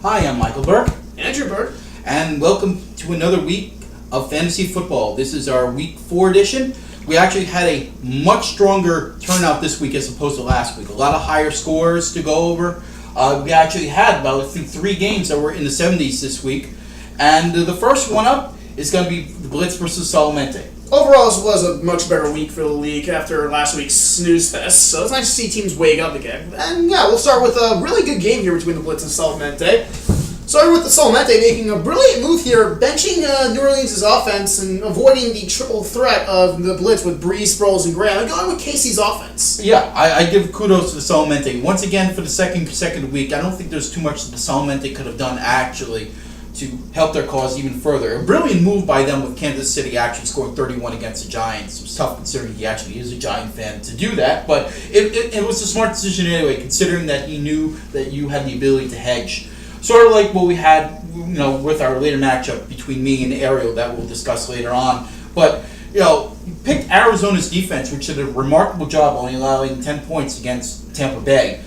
Hi, I'm Michael Burke. Andrew Burke. And welcome to another week of Fantasy Football. This is our Week 4 edition. We actually had a much stronger turnout this week as opposed to last week. A lot of higher scores to go over. We actually had about, I think, 3 games that were in the 70s this week. And the first one up is going to be the Blitz versus Solamente. Overall, this was a much better week for the league after last week's snooze fest, so it's nice to see teams wake up again. And yeah, we'll start with a really good game here between the Blitz and Solamente. Starting with the Solamente making a brilliant move here, benching New Orleans' offense and avoiding the triple threat of the Blitz with Breeze, Sproles, and Graham, and going with Casey's offense. Yeah, I give kudos to the Solamente. Once again, for the second consecutive week, I don't think there's too much that the Solamente could have done actually to help their cause even further. A brilliant move by them with Kansas City actually scoring 31 against the Giants. It was tough considering he actually is a Giant fan to do that, but it was a smart decision anyway, considering that he knew that you had the ability to hedge. Sort of like what we had, with our later matchup between me and Ariel that we'll discuss later on. But, you picked Arizona's defense, which did a remarkable job only allowing 10 points against Tampa Bay.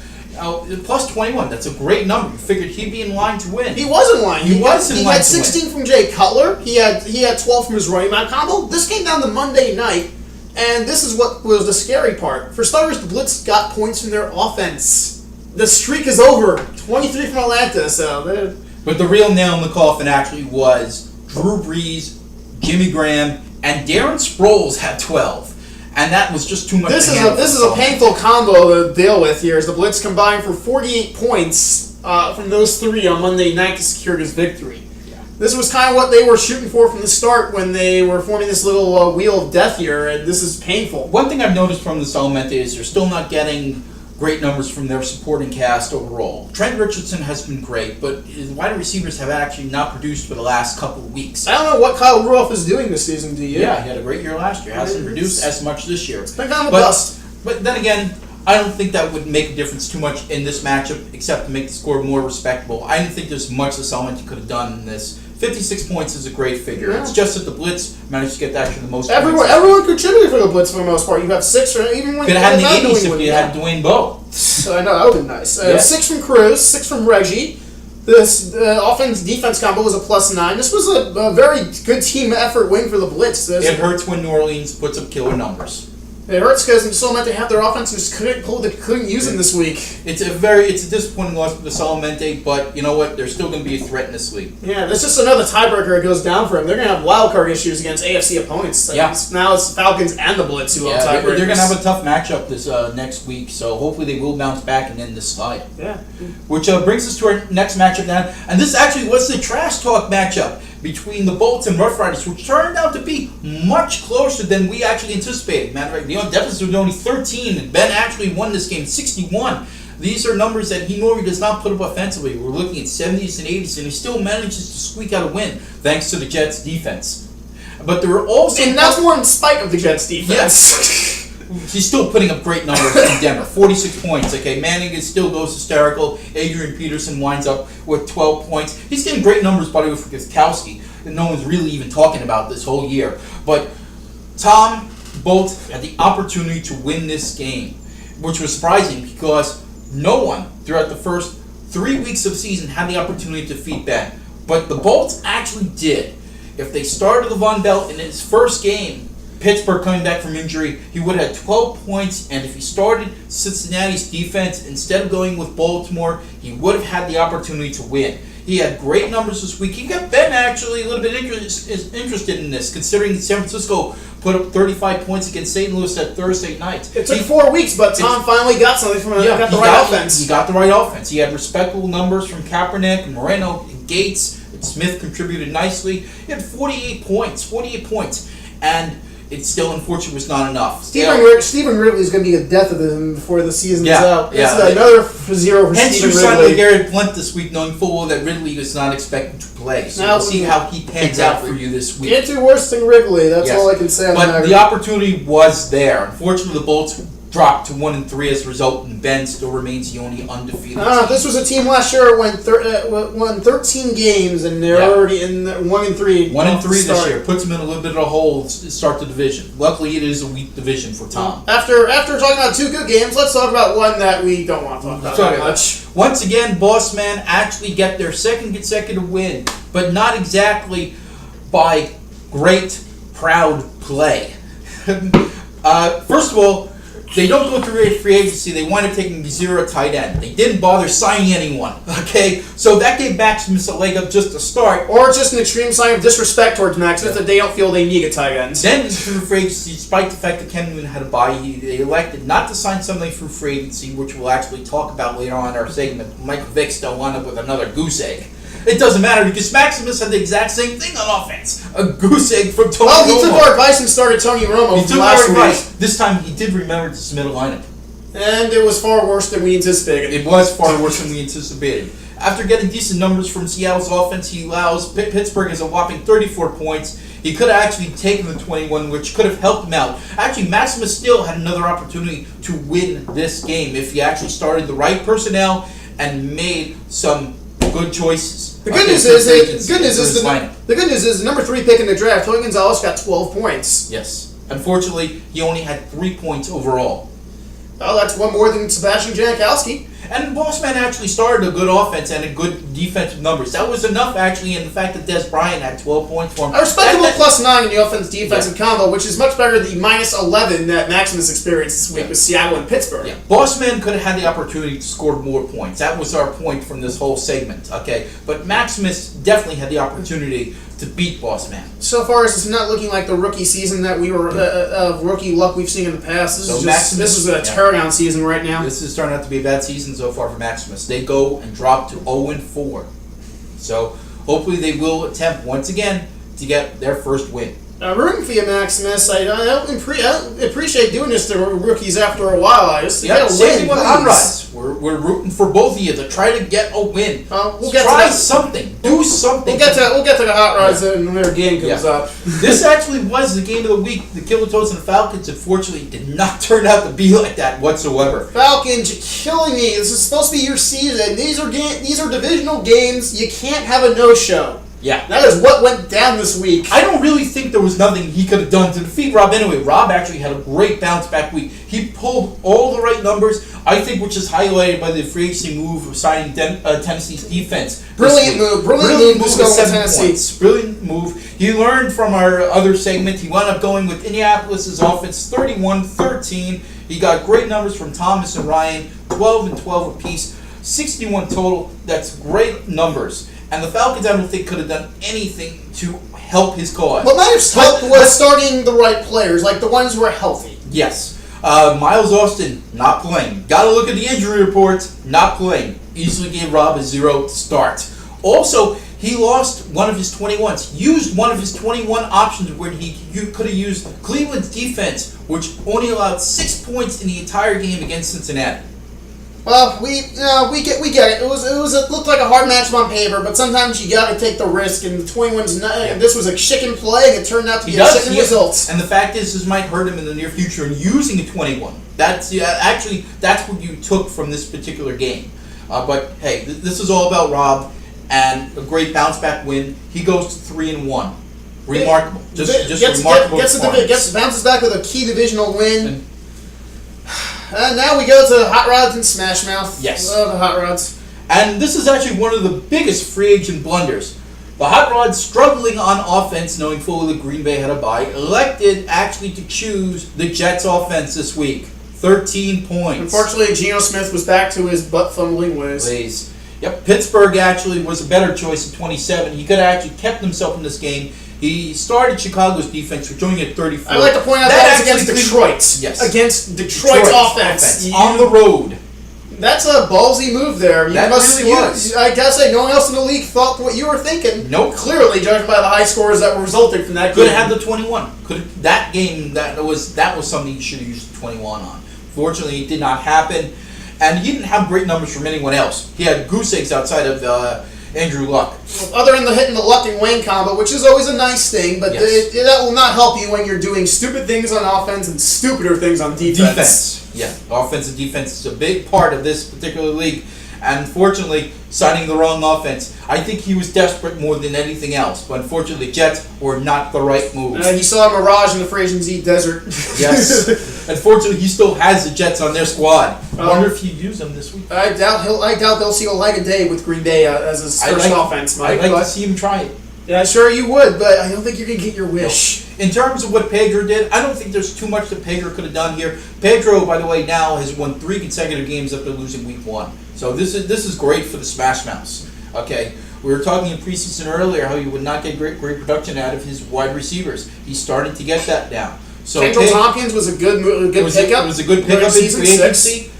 Plus 21, that's a great number. You figured he'd be in line to win. He was in line. He had 16 win. from Jay Cutler. He had 12 from his running back combo. This came down to Monday night, and this is what was the scary part. For starters, the Blitz got points from their offense. The streak is over. 23 from Atlanta, so... But the real nail in the coffin actually was Drew Brees, Jimmy Graham, and Darren Sproles had 12. And that was just too much to handle. This is a painful combo to deal with here, as the Blitz combined for 48 points from those 3 on Monday night to secure this victory. Yeah. This was kind of what they were shooting for from the start when they were forming this little wheel of death here, and this is painful. One thing I've noticed from the Solamente is they're still not getting great numbers from their supporting cast overall. Trent Richardson has been great, but his wide receivers have actually not produced for the last couple of weeks. I don't know what Kyle Rudolph is doing this season, do you? Yeah, he had a great year last year. Hasn't produced as much this year. It's been kind of a bust. But then again, I don't think that would make a difference too much in this matchup, except to make the score more respectable. I didn't think there's much the Solamente could have done in this. 56 points is a great figure. Yeah. It's just that the Blitz managed to get actually the most points. Everyone contributed for the Blitz for the most part. You have 6 or even when could have had in the 80s if you had Dwayne Bowe. So I know that would have been nice. 6 from Cruz, 6 from Reggie. This offense-defense combo was a +9. This was a very good team effort win for the Blitz. It hurts when New Orleans puts up killer numbers. It hurts because Solamente had their offense and just couldn't use them this week. It's a disappointing loss for the Solamente, but you know what? They're still going to be a threat in this league. Yeah, that's just another tiebreaker that goes down for them. They're going to have wild card issues against AFC opponents. Yeah. Now it's Falcons and the Blitz who have tiebreakers. They're going to have a tough matchup this next week, so hopefully they will bounce back and end this slide. Yeah. Which brings us to our next matchup now, and this actually was the trash talk matchup between the Bolts and Rough Riders, which turned out to be much closer than we actually anticipated. Matter of fact, the deficit was only 13, and Ben actually won this game 61. These are numbers that he normally does not put up offensively. We're looking at 70s and 80s, and he still manages to squeak out a win thanks to the Jets' defense. But there were also... And that's more in spite of the Jets' defense. Yes. He's still putting up great numbers in Denver. 46 points. Okay, Manning still goes hysterical. Adrian Peterson winds up with 12 points. He's getting great numbers, by the way, for Gostkowski. And no one's really even talking about this whole year. But Tom Bolt had the opportunity to win this game, which was surprising because no one throughout the first 3 weeks of the season had the opportunity to defeat Ben. But the Bolts actually did. If they started Le'Veon Bell in his first game, Pittsburgh coming back from injury, he would have had 12 points, and if he started Cincinnati's defense instead of going with Baltimore, he would have had the opportunity to win. He had great numbers this week. He got Ben actually a little bit interested in this, considering San Francisco put up 35 points against St. Louis that Thursday night. It took 4 weeks, but Tom finally got something from got the right offense. He got the right offense. He had respectable numbers from Kaepernick, Moreno, and Gates. And Smith contributed nicely. He had 48 points. And it still, unfortunately, was not enough. Stephen Ridley is going to be a death of him before the season's out. Yeah. This is another 0 for Hence Stephen you Ridley. signed Garrett Blunt this week, knowing full well that Ridley is not expected to play. So we'll see how he pans out for you this week. Can't do worse than Ridley. That's all I can say on that. But the opportunity was there. Unfortunately, the Bolts dropped to 1-3 as a result, and Ben still remains the only undefeated team. This was a team last year that won 13 games, and they're already in 1-3. 1-3 this year puts them in a little bit of a hole to start the division. Luckily, it is a weak division for Tom. After talking about 2 good games, let's talk about one that we don't want to talk about very much. Once again, Boss Man actually get their second consecutive win, but not exactly by great, proud play. First of all, they don't go through free agency. They wind up taking zero tight end. They didn't bother signing anyone. Okay, so that gave Maximus a leg up just to start. Or just an extreme sign of disrespect towards Maximus that they don't feel they need a tight end. Then through free agency, despite the fact that Ken Newton had a bye, they elected not to sign somebody through free agency, which we'll actually talk about later on in our segment. Michael Vick still wound up with another goose egg. It doesn't matter because Maximus had the exact same thing on offense. A goose egg from Tony Romo. Well, he took our advice and started Tony Romo He took our advice. This time he did remember to submit a lineup. And it was far worse than we anticipated. It was far worse than we anticipated. After getting decent numbers from Seattle's offense, he allows Pittsburgh as a whopping 34 points. He could have actually taken the 21, which could have helped him out. Actually, Maximus still had another opportunity to win this game if he actually started the right personnel and made some good choices. The good news is the number 3 pick in the draft, Tony Gonzalez, got 12 points. Yes. Unfortunately, he only had 3 points overall. Well, that's one more than Sebastian Janikowski. And Bossman actually started a good offense and a good defensive numbers. That was enough, actually, in the fact that Des Bryant had 12 points for him. A respectable +9 in the offense-defensive combo, which is much better than the -11 that Maximus experienced this week with Seattle and Pittsburgh. Yeah. Bossman could have had the opportunity to score more points. That was our point from this whole segment, okay? But Maximus definitely had the opportunity to beat Bossman. So far, it's not looking like the rookie season that we were rookie luck we've seen in the past. This is a teardown season right now. This is turning out to be a bad season so far for Maximus. They go and drop to 0-4. So hopefully they will attempt once again to get their first win. Rooting for you, Maximus. I don't appreciate doing this to rookies after a while. I just get a win, please. We're rooting for both of you to try to get a win. We'll get try to something. Do something. We'll get to the Hot Rods when their game comes up. This actually was the game of the week. The Killer Toads and the Falcons, unfortunately, did not turn out to be like that whatsoever. Falcons, you're killing me. This is supposed to be your season. These are divisional games. You can't have a no-show. Yeah. That is what went down this week. I don't really think there was nothing he could have done to defeat Rob anyway. Rob actually had a great bounce-back week. He pulled all the right numbers, I think, which is highlighted by the free agency move of signing Tennessee's defense. Brilliant move to go with Tennessee. Points. Brilliant move. He learned from our other segment. He wound up going with Indianapolis' offense 31-13. He got great numbers from Thomas and Ryan, 12 and 12 apiece, 61 total. That's great numbers. And the Falcons, I don't think, could have done anything to help his cause. What might have helped was starting the right players, like the ones who are healthy. Yes. Miles Austin, not playing. Got to look at the injury reports, not playing. Easily gave Rob a 0 to start. Also, he lost one of his 21s. Used one of his 21 options where you could have used Cleveland's defense, which only allowed 6 points in the entire game against Cincinnati. Well, we get it. It looked like a hard matchup on paper, but sometimes you got to take the risk. And the 21's this was a chicken play, and it turned out to be a chicken result. And the fact is, this might hurt him in the near future in using a 21. That's actually that's what you took from this particular game. But hey, this is all about Rob and a great bounce back win. He goes to 3-1. Remarkable, remarkable. Bounces back with a key divisional win. And now we go to Hot Rods and Smash Mouth. Yes. Love the Hot Rods. And this is actually one of the biggest free agent blunders. The Hot Rods, struggling on offense, knowing fully that Green Bay had a bye, elected actually to choose the Jets' offense this week. 13 points. Unfortunately, Geno Smith was back to his butt-fumbling ways. Yep, Pittsburgh actually was a better choice at 27. He could have actually kept himself in this game. He started Chicago's defense, which only at 34. I'd like to point out that was against Detroit. Yes. Against Detroit's offense. On the road. That's a ballsy move there. That really was. I gotta say, no one else in the league thought what you were thinking. Nope. Clearly, judging by the high scores that were resulting from that game. Could have had the 21. That game, that was something you should have used the 21 on. Fortunately, it did not happen. And he didn't have great numbers from anyone else. He had goose eggs outside of Andrew Luck. Other than the hitting the Luck and Wayne combo, which is always a nice thing, but that will not help you when you're doing stupid things on offense and stupider things on defense. Yeah, offense and defense is a big part of this particular league. And unfortunately, signing the wrong offense. I think he was desperate more than anything else. But unfortunately, the Jets were not the right move. He saw a mirage in the Frasian Z desert. Yes. Unfortunately, he still has the Jets on their squad. I wonder if he'd use them this week. I doubt they'll see a light of day with Green Bay as his first offense, Mike. I'd like to see him try it. Yeah, sure you would, but I don't think you're going to get your wish. In terms of what Pedro did, I don't think there's too much that Pedro could have done here. Pedro, by the way, now has won 3 consecutive games after losing week 1. So this is great for the Smash Mouths. Okay, we were talking in preseason earlier how he would not get great production out of his wide receivers. He's starting to get that now. So Kendall Tompkins was a good pickup. It was a good pickup in free agency.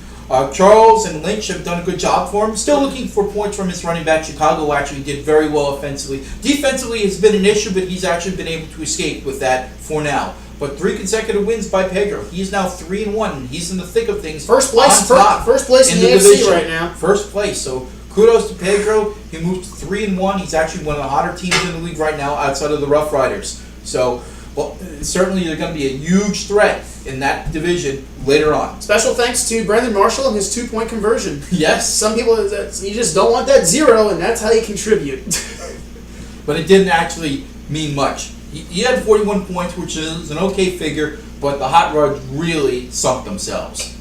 Charles and Lynch have done a good job for him. Still looking for points from his running back. Chicago actually did very well offensively. Defensively has been an issue, but he's actually been able to escape with that for now. But 3 consecutive wins by Pedro. He's now 3-1. He's in the thick of things. First place in the AFC division right now. First place. So kudos to Pedro. He moved to 3-1. He's actually one of the hotter teams in the league right now, outside of the Rough Riders. So, well, certainly they're going to be a huge threat in that division later on. Special thanks to Brandon Marshall and his 2-point conversion. Yes. Some people, you just don't want that 0, and that's how you contribute. But it didn't actually mean much. He had 41 points, which is an okay figure, but the Hot Rods really sunk themselves.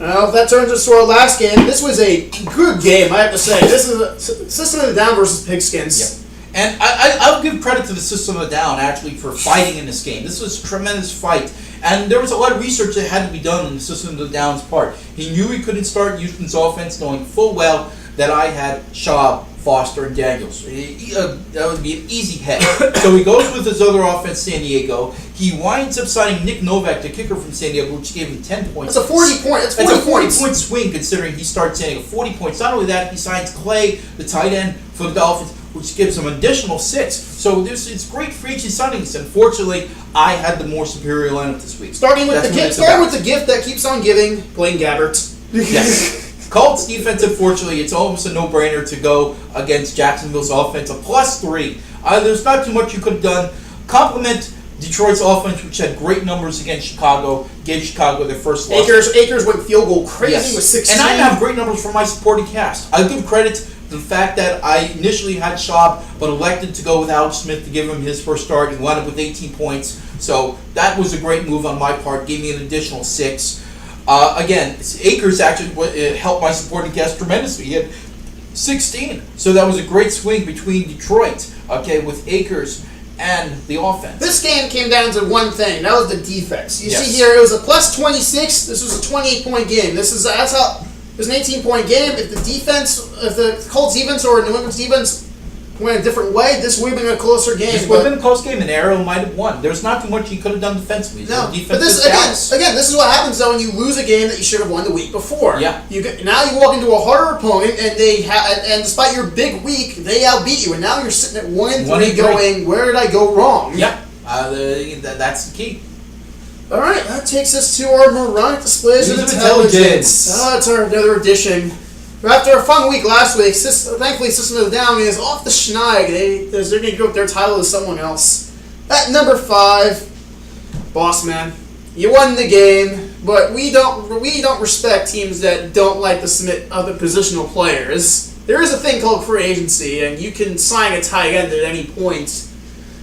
Well, that turns us to our last game. This was a good game, I have to say. This is a System of the Down versus Pigskins. Yep. And I'll give credit to the System of the Down, actually, for fighting in this game. This was a tremendous fight. And there was a lot of research that had to be done on the System of the Down's part. He knew he couldn't start Houston's offense, knowing full well that I had Schaub, Foster, and Daniels. That would be an easy head. So he goes with his other offense, San Diego. He winds up signing Nick Novak, the kicker from San Diego, which gave him 10 points. That's a 40-point. That's 40 points. 40-point swing, considering he starts San Diego. 40 points. Not only that, he signs Clay, the tight end for the Dolphins, which gives him an additional 6. So it's great for each signings. Unfortunately, I had the more superior lineup this week. Starting with the gift that keeps on giving, Blaine Gabbert. Yes. Colts defense, unfortunately, it's almost a no-brainer to go against Jacksonville's offense. A +3. There's not too much you could have done. Compliment Detroit's offense, which had great numbers against Chicago, gave Chicago their first loss. Akers went field goal crazy with 16. And I have great numbers for my supporting cast. I give credit to the fact that I initially had Schaub, but elected to go with Alex Smith to give him his first start and wound up with 18 points. So that was a great move on my part, gave me an additional 6. Again, Akers actually helped my supporting cast tremendously. He had 16. So that was a great swing between Detroit, with Akers and the offense. This game came down to one thing. That was the defense. You Yes. see here, it was a +26. This was a 28-point game. It was an 18-point game. If the Colts defense or New England's defense went a different way, this would have been a closer game. This would have been a close game, and Arrow might have won. There's not too much he could have done defensively. No, but this again, this is what happens though when you lose a game that you should have won the week before. Yeah. Now you walk into a harder opponent, and and despite your big week, they outbeat you, and now you're sitting at 1-3, going, where did I go wrong? Yeah, that's the key. All right, that takes us to our moronic displays of intelligence. It's our another edition. After a fun week last week, thankfully System of the Down is off the schneig. They're going to give up their title to someone else. At number 5, Boss Man. You won the game, but we don't respect teams that don't like to submit other positional players. There is a thing called free agency, and you can sign a tight end at any point.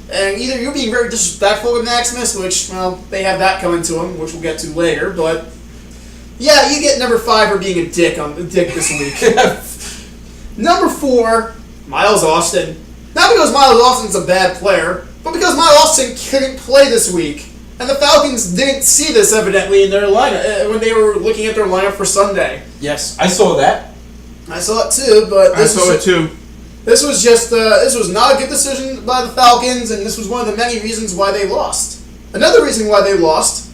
And either you're being very disrespectful to Maximus, which, well, they have that coming to them, which we'll get to later, but yeah, you get number 5 for being a dick this week. Number 4, Miles Austin. Not because Miles Austin's a bad player, but because Miles Austin couldn't play this week. And the Falcons didn't see this, evidently, in their lineup when they were looking at their lineup for Sunday. Yes, I saw that. I saw it too, but I saw it too. This was not a good decision by the Falcons, and this was one of the many reasons why they lost. Another reason why they lost,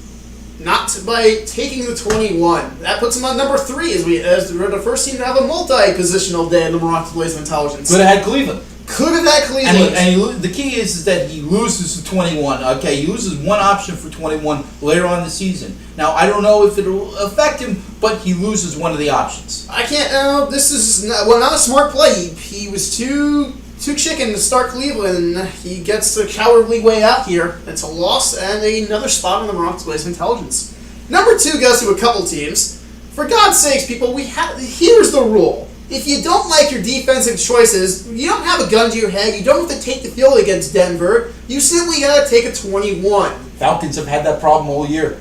not by taking the 21. That puts them on number 3 as we're the first team to have a multi-positional day in the Morocco Displays of Intelligence. Could have had Cleveland. Could have had Cleveland. And the key is that he loses to 21. Okay, he loses one option for 21 later on in the season. Now, I don't know if it'll affect him, but he loses one of the options. I can't. This is not a smart play. He was too chicken to start Cleveland, and he gets the cowardly way out here. It's a loss and another spot on the Morocco Displays of Intelligence. Number 2 goes to a couple teams. For God's sakes, people, here's the rule. If you don't like your defensive choices, you don't have a gun to your head, you don't have to take the field against Denver, you simply gotta take a 21. Falcons have had that problem all year.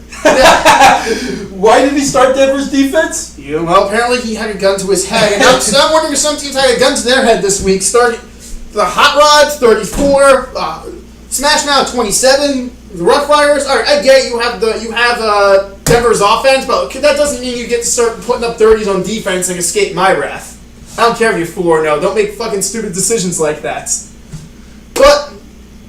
Why did he start Denver's defense? Well, apparently he had a gun to his head. And I'm wondering if some teams had a gun to their head this week. Starting the Hot Rods, 34, Smash Mouth, 27, the Rough Riders. All right, I get it, you have Denver's offense, but that doesn't mean you get to start putting up 30s on defense and escape my wrath. I don't care if you're 4 or no. Don't make fucking stupid decisions like that. But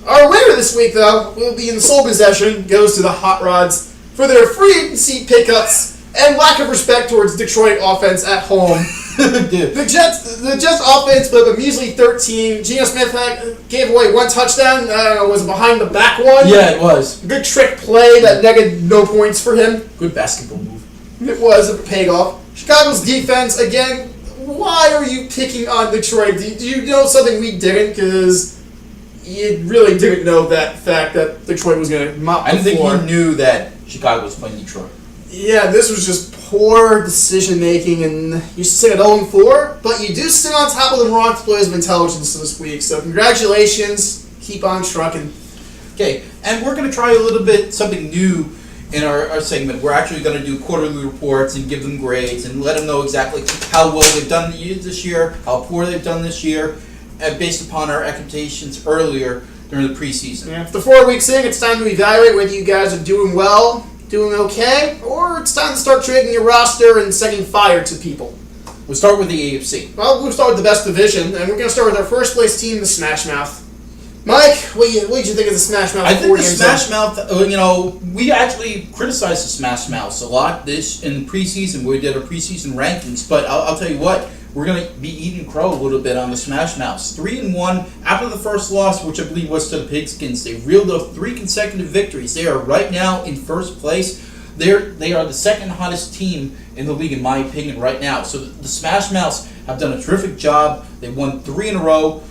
our winner this week, though, will be in sole possession, goes to the Hot Rods for their free agency pickups and lack of respect towards Detroit offense at home. The Jets offense put up a measly 13. Geno Smith gave away 1 touchdown. Was it behind the back one? Yeah, it was. Good trick play that netted no points for him. Good basketball move. It was a payoff. Chicago's defense, again, why are you picking on Detroit? Do you know something we didn't? Because you really didn't know that fact that Detroit was going to mop the floor. I think he knew that Chicago was playing Detroit. Yeah, this was just poor decision making, and you sit at 0-4, but you do sit on top of the wrong displays of intelligence this week. So congratulations, keep on trucking. Okay, and we're going to try a little bit something new in our segment. We're actually going to do quarterly reports and give them grades and let them know exactly how well they've done this year, how poor they've done this year, based upon our expectations earlier during the preseason. Yeah, after 4 weeks in, it's time to evaluate whether you guys are doing well, doing okay, or it's time to start trading your roster and setting fire to people. We'll start with the AFC. Well, we'll start with the best division, and we're going to start with our first place team, the Smash Mouth. Mike, what did you think of the Smash Mouth? I think the Smash Mouth, we actually criticized the Smash Mouths a lot in preseason. We did our preseason rankings, but I'll tell you what, we're going to be eating crow a little bit on the Smash Mouths. 3-1 after the first loss, which I believe was to the Pigskins. They reeled off 3 consecutive victories. They are right now in first place. They are the second hottest team in the league, in my opinion, right now. So the Smash Mouths have done a terrific job. They won 3 in a row.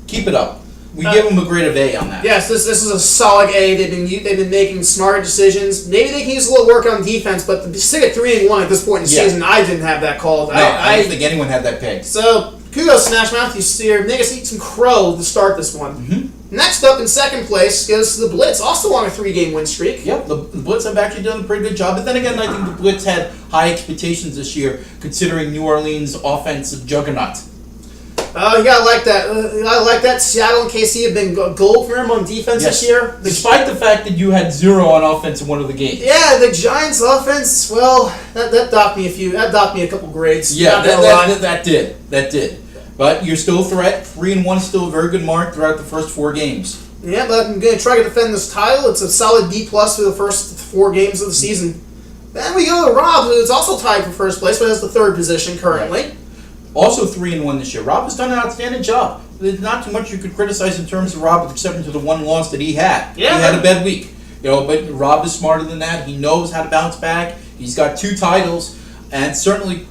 Keep it up. We give them a grade of A on that. Yes, this is a solid A. They've been making smart decisions. Maybe they can use a little work on defense, but to stick at 3-1 at this point in the season, I didn't have that called. No, I don't think anyone had that pegged. So kudos, Smash Mouth. You make us eat some crow to start this one. Mm-hmm. Next up in second place goes to the Blitz, also on a 3-game win streak. Yep, the Blitz have actually done a pretty good job. But then again, I think the Blitz had high expectations this year, considering New Orleans' offensive juggernaut. You gotta like that. I like that. Seattle and KC have been gold for him on defense this year. Despite the fact that you had 0 on offense in one of the games. Yeah, the Giants' offense. Well, that docked me a couple grades. Yeah, that did. But you're still a threat. 3-1 is still a very good mark throughout the first 4 games. Yeah, but I'm gonna try to defend this title. It's a solid B+ for the first 4 games of the season. Then we go to Rob, who's also tied for first place, but has the 3rd position currently. Right. Also 3-1 this year. Rob has done an outstanding job. There's not too much you could criticize in terms of Rob, with exception to the 1 loss that he had. Yeah. He had a bad week. But Rob is smarter than that. He knows how to bounce back. He's got 2 titles, and certainly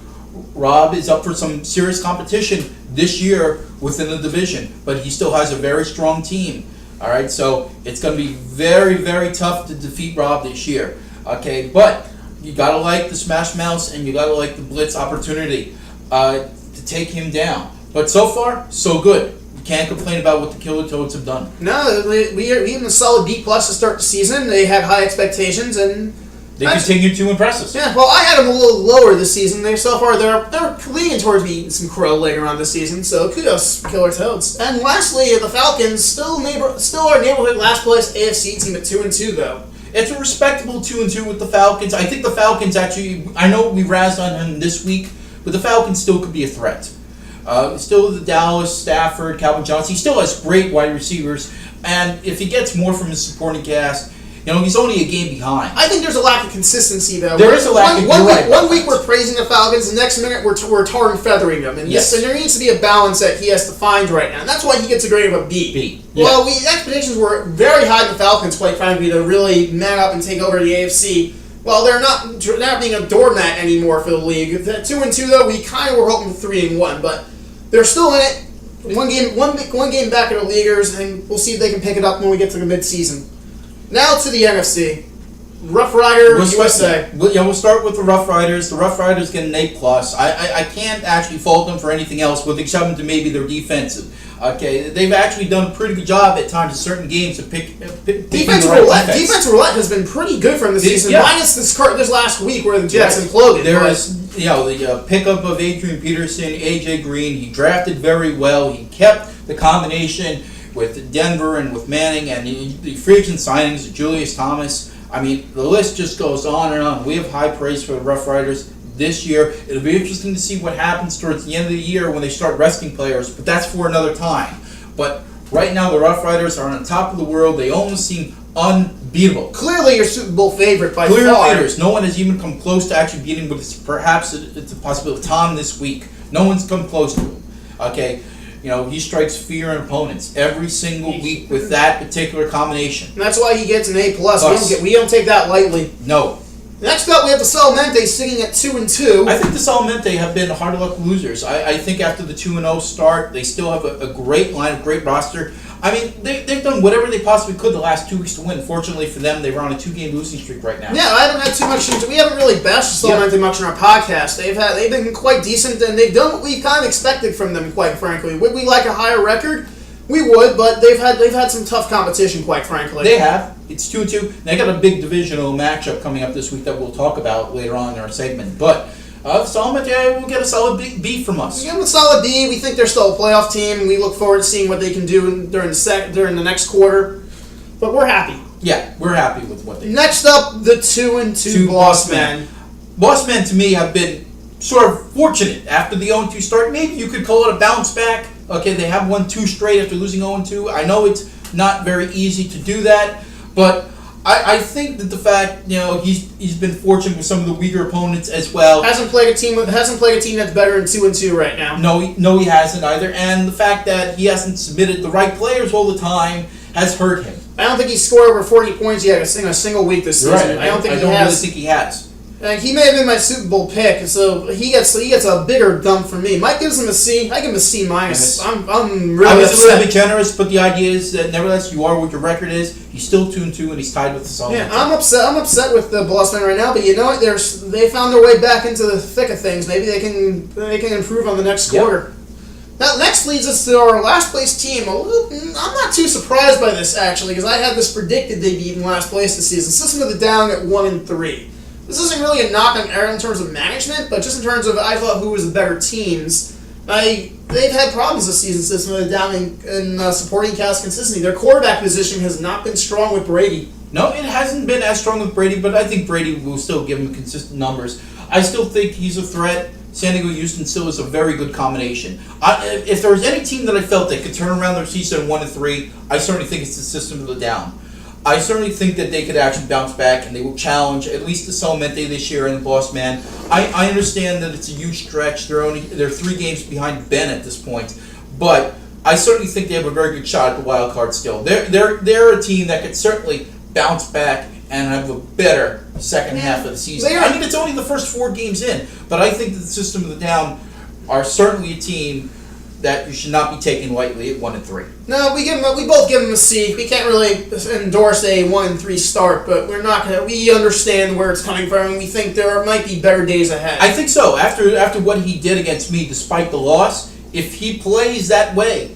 Rob is up for some serious competition this year within the division. But he still has a very strong team. All right, so it's going to be very, very tough to defeat Rob this year. Okay, but you got to like the Smash Mouths, and you got to like the Blitz opportunity to take him down. But so far, so good. We can't complain about what the Killer Toads have done. No, we are even a solid B+ to start the season. They had high expectations, and they continue to impress us. Yeah, well, I had them a little lower this season. So far, they're leaning towards me eating some crow later on this season. So kudos, Killer Toads. And lastly, the Falcons still our neighborhood last place AFC team at 2-2 though. It's a respectable 2-2 with the Falcons. I think the Falcons actually. I know we razzed on them this week, but the Falcons still could be a threat. Still the Dallas, Stafford, Calvin Johnson. He still has great wide receivers, and if he gets more from his supporting cast, he's only a game behind. I think there's a lack of consistency, though. There is a lack of one week we're praising the Falcons, the next minute we're tar and feathering them, and there needs to be a balance that he has to find right now, and that's why he gets a grade of a B. Yeah. Well, expectations were very high in the Falcons, quite frankly, to really man up and take over the AFC. Well, they're not being a doormat anymore for the league. 2-2 though, we kind of were hoping for 3-1, but they're still in it. One game back of the leaguers, and we'll see if they can pick it up when we get to the mid-season. Now to the NFC. Rough Rider We'll USA. we'll start with the Rough Riders. The Rough Riders get an A+. I can't actually fault them for anything else, with exception to maybe their defensive. Okay, they've actually done a pretty good job at times in certain games of picking Defensive the right roulette. defense. Defensive roulette has been pretty good from this season, Yeah. minus this last week where the Jets imploded. There but- was, the pickup of Adrian Peterson, AJ Green. He drafted very well. He kept the combination with Denver and with Manning, and the free agent signings of Julius Thomas. I mean, the list just goes on and on. We have high praise for the Rough Riders this year. It'll be interesting to see what happens towards the end of the year when they start resting players, but that's for another time. But right now, the Rough Riders are on the top of the world. They almost seem unbeatable. Clearly your Super Bowl favorite by Clear far. leaders. No one has even come close to actually beating, but perhaps it's a possibility. Tom this week. No one's come close to him. Okay? He strikes fear in opponents every single week with that particular combination. And that's why he gets an A+. Plus. We don't take that lightly. No. Next up, we have the Salamente sitting at 2-2. I think the Salamente have been hard luck losers. I think after the 2-0 start, they still have a great line, a great roster. I mean, they've done whatever they possibly could the last 2 weeks to win. Fortunately for them, they were on a 2-game losing streak right now. Yeah, I haven't had too much. We haven't really bashed the Salamente much in our podcast. They've been quite decent, and they've done what we kind of expected from them. Quite frankly, would we like a higher record? We would, but they've had some tough competition. Quite frankly, They have. It's 2-2. They got a big divisional matchup coming up this week that we'll talk about later on in our segment. But Salamente will get a solid B from us. We give them a solid B. We think they're still a playoff team, and we look forward to seeing what they can do during the next quarter. But we're happy. Yeah, we're happy with what they do. Next up, the 2-2 Boss Men. Boss Men, to me, have been sort of fortunate after the 0-2 start. Maybe you could call it a bounce back. Okay, they have won 2 straight after losing 0-2. I know it's not very easy to do that, but I think that the fact, he's been fortunate with some of the weaker opponents as well. Hasn't played a team that's better than 2-2 right now. No, he hasn't either. And the fact that he hasn't submitted the right players all the time has hurt him. I don't think he scored over 40 points yet in a single week this season. Right. I don't think I he don't has. really think he has. He may have been my Super Bowl pick, so he gets a bigger dump from me. Mike gives him a C. I give him a C minus. I'm really I was a little upset. bit generous, but the idea is that nevertheless, you are what your record is. He's still 2-2, and he's tied with the Solomon. Yeah, I'm upset. I'm upset with the Boss Men right now, but you know what? They found their way back into the thick of things. Maybe they can improve on the next quarter. That next leads us to our last place team. I'm not too surprised by this actually, because I had this predicted they'd be in last place this season. System of the Down at 1-3. This isn't really a knock on Aaron in terms of management, but just in terms of I thought who was the better teams. They've had problems this season, System of the Down, in supporting cast consistency. Their quarterback position has not been strong with Brady. No, it hasn't been as strong with Brady, but I think Brady will still give him consistent numbers. I still think he's a threat. San Diego Houston still is a very good combination. If there was any team that I felt that could turn around their season 1-3, I certainly think it's the System of the Down. I certainly think that they could actually bounce back and they will challenge at least the Salamente this year and the Boss Man. I understand that it's a huge stretch. They're 3 games behind Ben at this point, but I certainly think they have a very good shot at the wild card still. They're a team that could certainly bounce back and have a better second half of the season. I mean, it's only the first 4 games in, but I think that the System of the Down are certainly a team that you should not be taking lightly at 1-3. No, we both give them a C. We can't really endorse a 1-3 start, but we understand where it's coming from, and we think there might be better days ahead. I think so. After what he did against me, despite the loss, if he plays that way,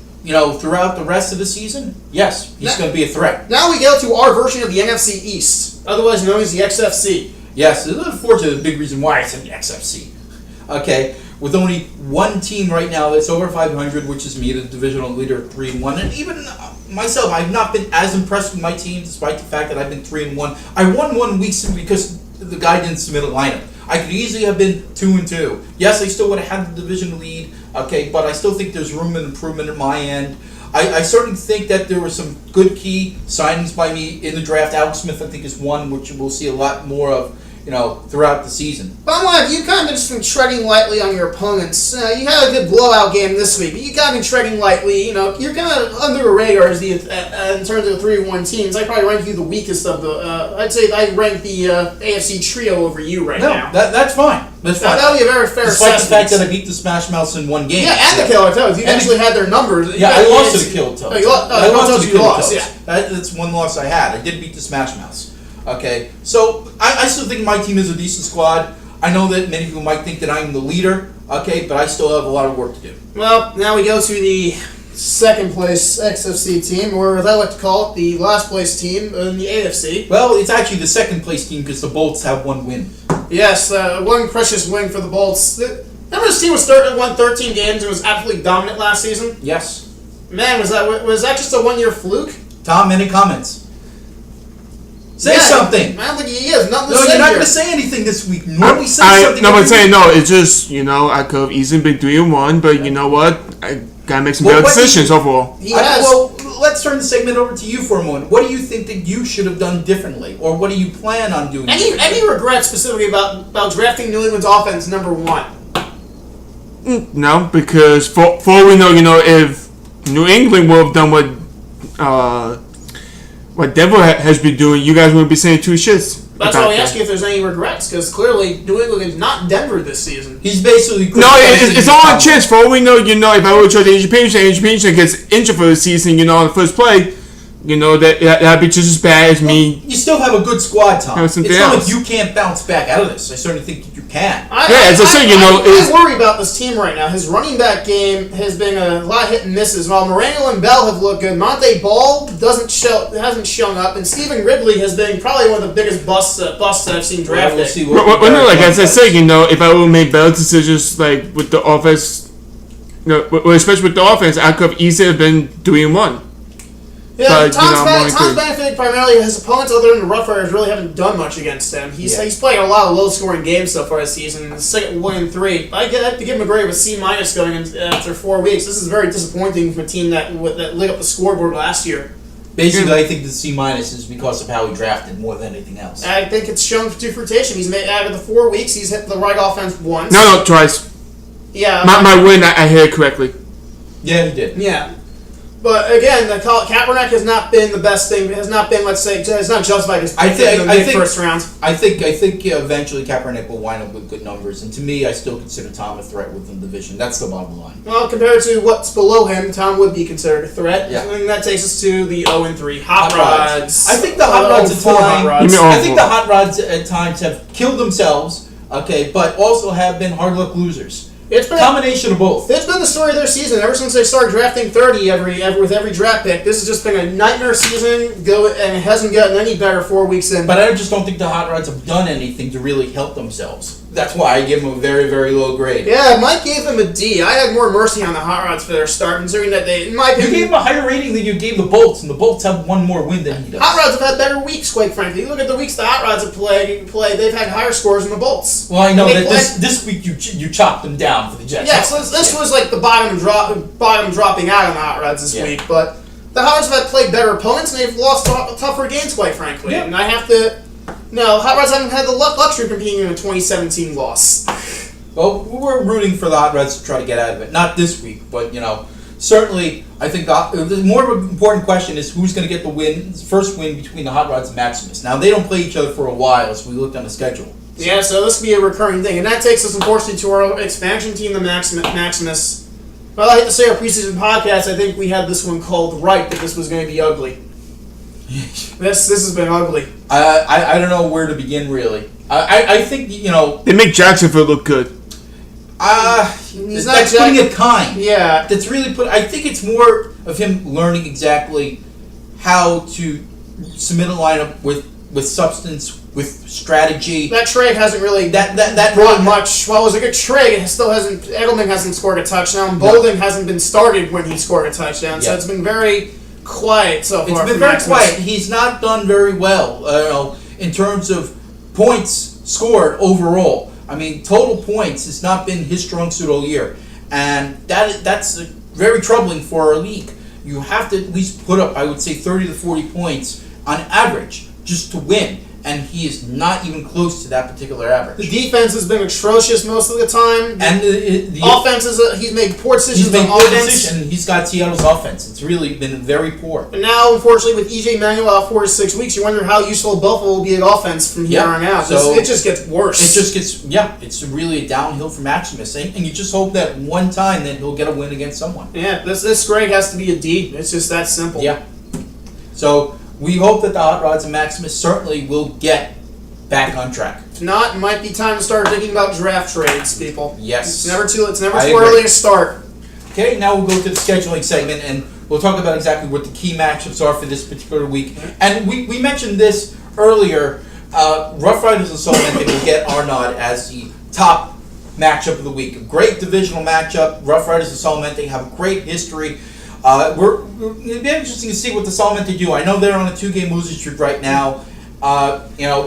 throughout the rest of the season, yes, he's going to be a threat. Now we go to our version of the NFC East, otherwise known as the XFC. Yes, unfortunately, the big reason why it's in the XFC. Okay, with only one team right now that's over 500, which is me, the divisional leader, 3-1, and even myself, I've not been as impressed with my team, despite the fact that I've been 3-1. I won 1 week simply because the guy didn't submit a lineup. I could easily have been 2-2. Yes, I still would have had the division lead. Okay, but I still think there's room and improvement at my end. I certainly think that there were some good key signings by me in the draft. Alex Smith, I think, is one which we'll see a lot more of, throughout the season. Bottom line, you kind of just been treading lightly on your opponents. You had a good blowout game this week, but you kind of been treading lightly. You're kind of under the radar as in terms of the 3-1 teams. I probably rank you the weakest of the. I'd say I rank the AFC trio over you right now. That's fine. That's fine. That would be a very fair Despite assessment. the fact that I beat the Smash Mouths in 1 game. Yeah, and the Killer Toads. You actually had their numbers. Yeah, I lost to the Killer Toads. I lost to the Killer Toads. Yeah. That's one loss I had. I did beat the Smash Mouths. Okay, so I still think my team is a decent squad. I know that many people might think that I'm the leader. Okay, but I still have a lot of work to do. Well, now we go to the second place XFC team, or as I like to call it, the last place team in the AFC. Well, it's actually the second place team because the Bolts have one win. Yes, one precious win for the Bolts. Remember this team won 13 games and was absolutely dominant last season? Yes. Man, was that just a one-year fluke? Tom, any comments? Say Yeah, something. I don't think he is. Nothing to No, say you're not here. going to say anything this week. Normally say something. No, every I'm saying week. no. It's just I could have easily been 3-1, but you know what? I gotta make some Well, better what do you- decisions overall. He has. Well, let's turn the segment over to you for a moment. What do you think that you should have done differently, or what do you plan on doing? Any regrets specifically about drafting New England's offense number one? No, because for all we know, if New England would have done what Denver has been doing, you guys wouldn't be saying two shits. That's about why I that. ask you if there's any regrets, because clearly New England is not Denver this season. He's basically No, it's all a chance. For all we know, if I would trade Adrian Peterson gets injured for the season, on the first play, that'd be just as bad as me. You still have a good squad, Tom. Have It's something not else. like you can't bounce back out of this. I certainly think that you can. As I said, I worry about this team right now. His running back game has been a lot of hit and misses. While Moreno and Bell have looked good, Monte Ball hasn't shown up, and Stephen Ridley has been probably one of the biggest busts that I've seen drafted. We'll see Well, what no, like as I does. said, if I would have made better decisions, like with the offense, especially with the offense, I could have easily have been 3-1. Yeah, But, Tom's I'm benefited primarily. His opponents, other than the Rough Riders, really haven't done much against him. He's playing a lot of low-scoring games so far this season. The second 1-3. I have to give him a grade of a C- going in after 4 weeks. This is very disappointing from a team that lit up the scoreboard last year. Basically, I think the C- is because of how he drafted more than anything else. I think it's shown to fruition. He's made out of the 4 weeks. He's hit the right offense once. No, twice. Yeah. My win, I hit it correctly. Yeah, he did. Yeah. But again, Kaepernick has not been the best thing. Has not been, let's say, has not justified his pick in the first round. I think eventually Kaepernick will wind up with good numbers, and to me, I still consider Tom a threat within the division. That's the bottom line. Well, compared to what's below him, Tom would be considered a threat. Yeah. And that takes us to the 0-3 Hot Rods. I think the Hot Rods at times. You mean I think the Hot Rods at times have killed themselves. Okay, but also have been hard luck losers. It's been Combination of both. It's been the story of their season ever since they started drafting 30 with every draft pick. This has just been a nightmare season, and it hasn't gotten any better 4 weeks in. But I just don't think the Hot Rods have done anything to really help themselves. That's why I give them a very, very low grade. Yeah, Mike gave them a D. I had more mercy on the Hot Rods for their start, considering that they, in my You opinion, gave them a higher rating than you gave the Bolts, and the Bolts have one more win than he does. Hot Rods have had better weeks, quite frankly. You look at the weeks the Hot Rods have played, they've had higher scores than the Bolts. Well, I know And that they this week you chopped them down for the Jets. Yeah, so this was like the bottom dropping out on the Hot Rods this week, but the Hot Rods have played better opponents and they've lost tougher games, quite frankly. Yeah. And I have to. No, Hot Rods haven't had the luxury of competing in a 2017 loss. Well, we're rooting for the Hot Rods to try to get out of it. Not this week, but certainly I think the more important question is who's going to get the first win between the Hot Rods and Maximus. Now they don't play each other for a while, as we looked on the schedule. Yeah, so this could be a recurring thing, and that takes us unfortunately to our expansion team, the Maximus. Well, I hate to say our preseason podcast. I think we had this one called right that this was going to be ugly. This has been ugly. I don't know where to begin really. I think They make Jacksonville look good. He's not that's putting it kind. Yeah. That's really I think it's more of him learning exactly how to submit a lineup with substance, with strategy. That trade hasn't really That brought really much. Well, it was a good trade. It still hasn't. Edelman hasn't scored a touchdown. Bolden hasn't been started when he scored a touchdown. So Yeah. it's been very quiet so far. It's been for very Maximus. quiet. He's not done very well, in terms of points scored overall. I mean, total points has not been his strong suit all year, and that's very troubling for our league. You have to at least put up, I would say, 30 to 40 points on average just to win, and he is not even close to that particular average. The defense has been atrocious most of the time. And the offense he's made poor decisions he's made on poor offense. decision. He's got Seattle's offense. It's really been very poor. And now, unfortunately, with EJ Manuel out 4 to 6 weeks, you wonder how useful Buffalo will be at offense from here Yeah. on out. So it just gets worse. It just gets, it's really a downhill for Maximus. And you just hope that one time that he'll get a win against someone. Yeah, this grade has to be a D. It's just that simple. Yeah. So we hope that the Hot Rods and Maximus certainly will get back on track. If not, it might be time to start thinking about draft trades, people. Yes. It's never too I too agree. early to start. Okay, now we'll go to the scheduling segment, and we'll talk about exactly what the key matchups are for this particular week. And we mentioned this earlier. Rough Riders and Solamente will get Arnaud as the top matchup of the week. A great divisional matchup. Rough Riders and Solamente have a great history. It'll be interesting to see what the Solamente do. I know they're on a 2-game losing streak right now.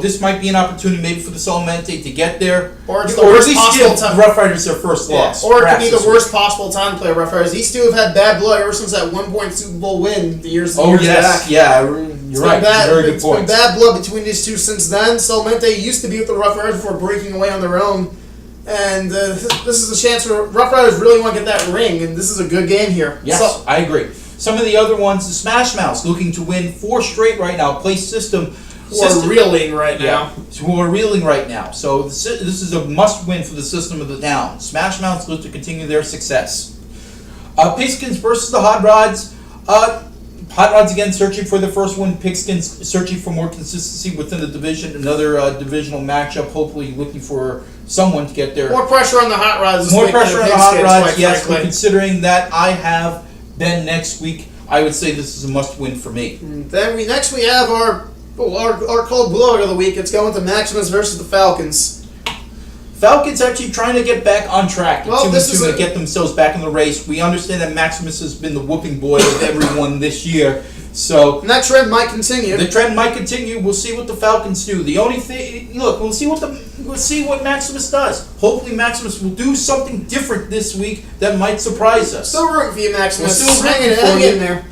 This might be an opportunity maybe for the Solamente to get there, Or it's the at worst least possible give time. the Rough Riders their first loss. Or it could perhaps be the this worst possible time to play Rough Riders. These two have had bad blood ever since that 1-point Super Bowl win the years week. Oh years yes, back. yeah, you're It's right. been bad, Very good it's been point. bad blood between these two since then. Solmente used to be with the Rough Riders before breaking away on their own. And this is a chance where Rough Riders really want to get that ring, and this is a good game here. Yes, So, I agree. Some of the other ones, the Smash Mouths, looking to win 4 straight right now. Play system. we're reeling right now. Who are reeling right now. So this is a must-win for the system of the town. Smash Mouths look to continue their success. Pigskins versus the Hot Rods. Hot Rods again searching for the first win. Pigskins searching for more consistency within the division. Another divisional matchup. Hopefully looking for someone to get there. More pressure on the Hot Rods. this More week than pressure on the Pigskins, Hot Rods, quite yes, but frankly. considering that I have Ben next week, I would say this is a must-win for me. Then we have our cold blowout of the week. It's going to Maximus versus the Falcons. Falcons actually trying to get back on track. Well, this is to a- get themselves back in the race. We understand that Maximus has been the whooping boy of everyone this year, so And that trend might continue. the trend might continue. We'll see what the Falcons do. The only thing, look, we'll see what Maximus does. Hopefully, Maximus will do something different this week that might surprise us. Still rooting for you, Maximus. We're still rooting for hang you. in there.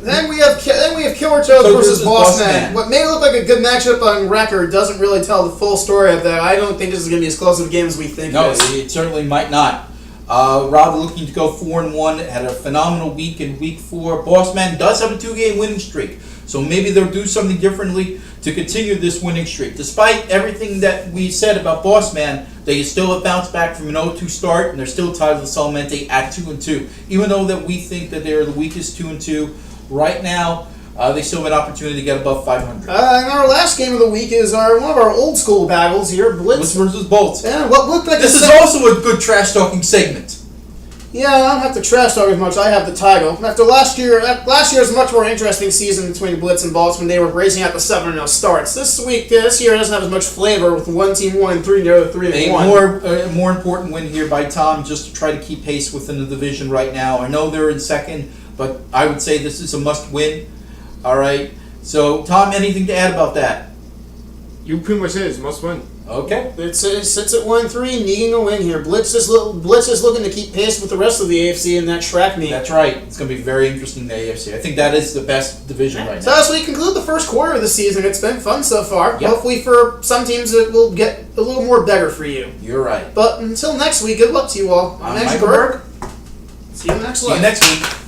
Then we have Killer Toad So versus versus Boss Boss Man. Man. What may look like a good matchup on record doesn't really tell the full story of that. I don't think this is going to be as close of a game as we think No, it is. it certainly might not. Rob looking to go 4-1, had a phenomenal week in week 4. Boss Man does have a 2-game winning streak, so maybe they'll do something differently to continue this winning streak. Despite everything that we said about Boss Man, they still have bounced back from an 0-2 start, and they're still tied with Solamente at 2-2. Even though that we think that they're the weakest 2-2 right now, they still have an opportunity to get above 500. And our last game of the week is one of our old school battles here, Blitz Blitz. versus Bolts. And what looked like This a is also a good trash talking segment. Yeah, I don't have to trash talk as much. I have the title. After last year's much more interesting season between Blitz and Bolts when they were racing out the 7-0 starts. This year doesn't have as much flavor with one team 1-3 and the other 3-1. A more important win here by Tom just to try to keep pace within the division right now. I know they're in second, but I would say this is a must win. All right. So, Tom, anything to add about that? You pretty much said it's must win. Okay. It sits at 1-3, needing a win here. Blitz is looking to keep pace with the rest of the AFC in that track meet. That's right. It's going to be very interesting, the AFC. I think that is the best division right So now. as we conclude the first quarter of the season, it's been fun so far. Yep. Hopefully for some teams it will get a little more better for you. You're right. But until next week, good luck to you all. I'm Andrew Michael Berg. See you next See you week. next week.